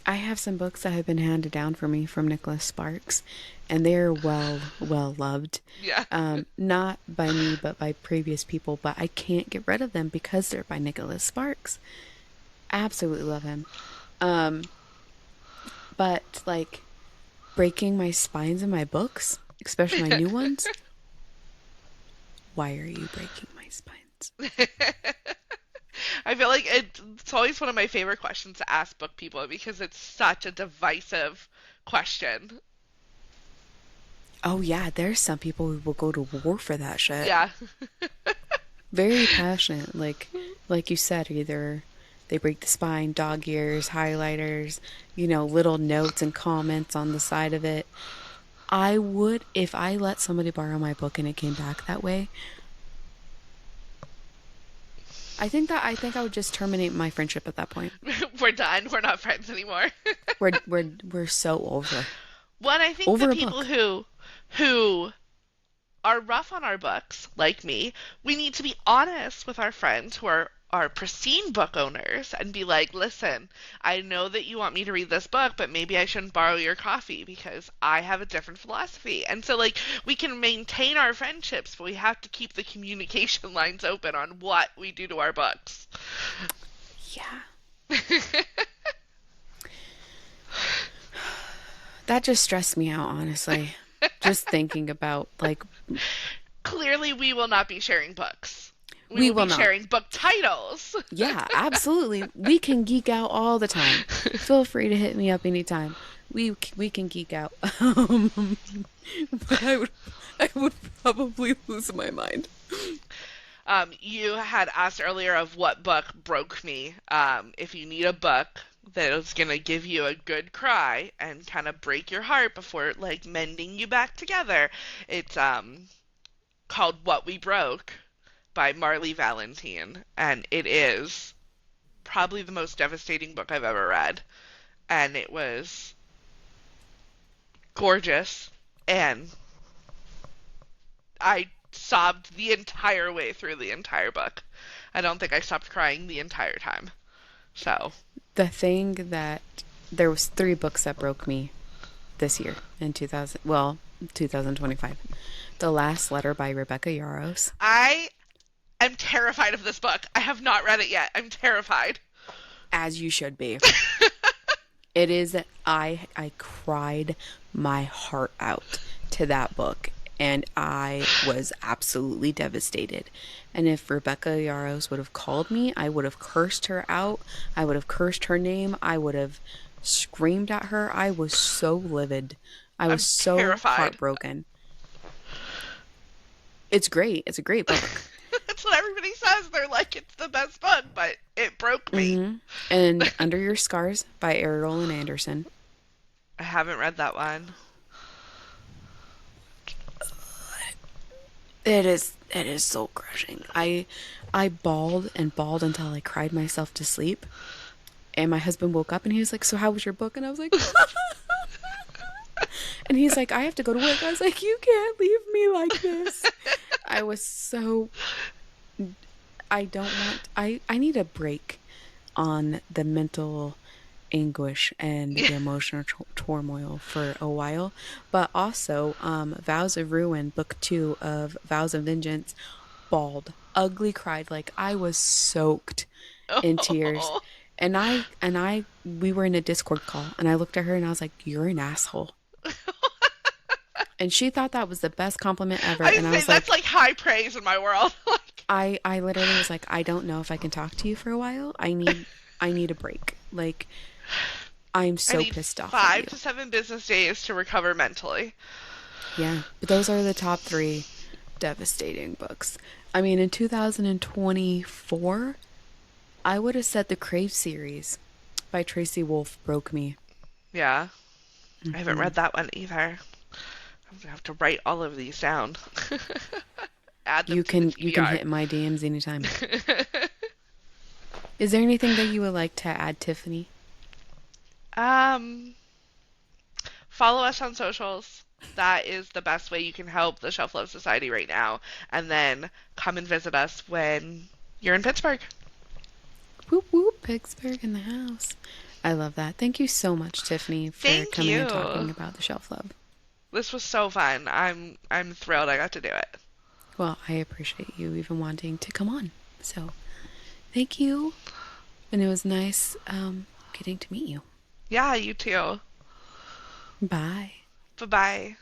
Speaker 1: I have some books that have been handed down for me from Nicholas Sparks, and they're well loved.
Speaker 2: Yeah.
Speaker 1: Not by me, but by previous people. But I can't get rid of them because they're by Nicholas Sparks. Absolutely love him. Um, but like breaking my spines in my books, especially my new ones. Why are you breaking my spines?
Speaker 2: I feel like it's always one of my favorite questions to ask book people because it's such a divisive question.
Speaker 1: Oh yeah, there's some people who will go to war for that shit.
Speaker 2: Yeah.
Speaker 1: Very passionate, like you said, either they break the spine, dog ears, highlighters, little notes and comments on the side of it. I would, if I let somebody borrow my book and it came back that way, I think I would just terminate my friendship at that point.
Speaker 2: We're done. We're not friends anymore.
Speaker 1: We're so over
Speaker 2: One, I think the
Speaker 1: over a
Speaker 2: people
Speaker 1: book.
Speaker 2: who are rough on our books, like me, we need to be honest with our friends who are our pristine book owners and be like, listen, I know that you want me to read this book, but maybe I shouldn't borrow your coffee because I have a different philosophy. And so, like, we can maintain our friendships, but we have to keep the communication lines open on what we do to our books.
Speaker 1: Yeah. That just stressed me out, honestly. Just thinking about, like,
Speaker 2: Clearly, we will not be sharing books. We
Speaker 1: we
Speaker 2: will
Speaker 1: will
Speaker 2: be
Speaker 1: not.
Speaker 2: sharing book titles.
Speaker 1: Yeah, absolutely. We can geek out all the time. Feel free to hit me up anytime. We can geek out. But I would probably lose my mind.
Speaker 2: You had asked earlier of what book broke me. If you need a book that is gonna give you a good cry and kind of break your heart before like mending you back together, it's called What We Broke by Marley Valentine, and it is probably the most devastating book I've ever read. And it was gorgeous, and I sobbed the entire way through the entire book. I don't think I stopped crying the entire time. So,
Speaker 1: The thing that there was three books that broke me this year in 2025. The Last Letter by Rebecca Yarros.
Speaker 2: I am terrified of this book. I have not read it yet. I'm terrified.
Speaker 1: As you should be. It is I cried my heart out to that book, and I was absolutely devastated. And if Rebecca Yarros would have called me, I would have cursed her out. I would have cursed her name. I would have screamed at her. I was so livid. I
Speaker 2: I'm
Speaker 1: was so
Speaker 2: terrified.
Speaker 1: heartbroken. It's great. It's a great book.
Speaker 2: That's what everybody says. They're like, it's the best book, but it broke me.
Speaker 1: And Under Your Scars by Ariel and Anderson.
Speaker 2: I haven't read that one.
Speaker 1: It is soul crushing. I bawled and bawled until I cried myself to sleep. And my husband woke up and he was like, "So how was your book?" And I was like, and he's like, "I have to go to work." I was like, "You can't leave me like this." I was so I don't want I need a break on the mental anguish and the emotional turmoil for a while. But also, Vows of Ruin, book 2 of Vows of Vengeance, bawled, ugly cried, like I was soaked in tears.
Speaker 2: Oh.
Speaker 1: We were in a Discord call, and I looked at her and I was like, "You're an asshole." And she thought that was the best compliment ever.
Speaker 2: I
Speaker 1: And I
Speaker 2: say
Speaker 1: was
Speaker 2: that's
Speaker 1: like,
Speaker 2: like high praise in my world. Like,
Speaker 1: I literally was like, "I don't know if I can talk to you for a while. I need a break. Like, I'm
Speaker 2: I
Speaker 1: so
Speaker 2: need
Speaker 1: pissed off at you."
Speaker 2: 5 to 7 business days to recover mentally.
Speaker 1: Yeah, but those are the top 3 devastating books. I mean, in 2024, I would have said the Crave series by Tracy Wolff broke me.
Speaker 2: Yeah. I haven't read that one either. I'm gonna have to write all of these down. Add them
Speaker 1: You
Speaker 2: to the
Speaker 1: can
Speaker 2: TBR.
Speaker 1: hit my DMs anytime. Is there anything that you would like to add, Tiffany?
Speaker 2: um, Follow us on socials. That is the best way you can help the Shelf Love Society right now. And then come and visit us when you're in Pittsburgh.
Speaker 1: Whoop whoop, Pittsburgh in the house. I love that. Thank you so much, Tiffany, for
Speaker 2: Thank
Speaker 1: coming and
Speaker 2: you.
Speaker 1: talking about the Shelf Love.
Speaker 2: This was so fun. I'm thrilled I got to do it.
Speaker 1: Well, I appreciate you even wanting to come on. So, thank you. And it was nice getting to meet you.
Speaker 2: Yeah, you too.
Speaker 1: Bye.
Speaker 2: Bye-bye.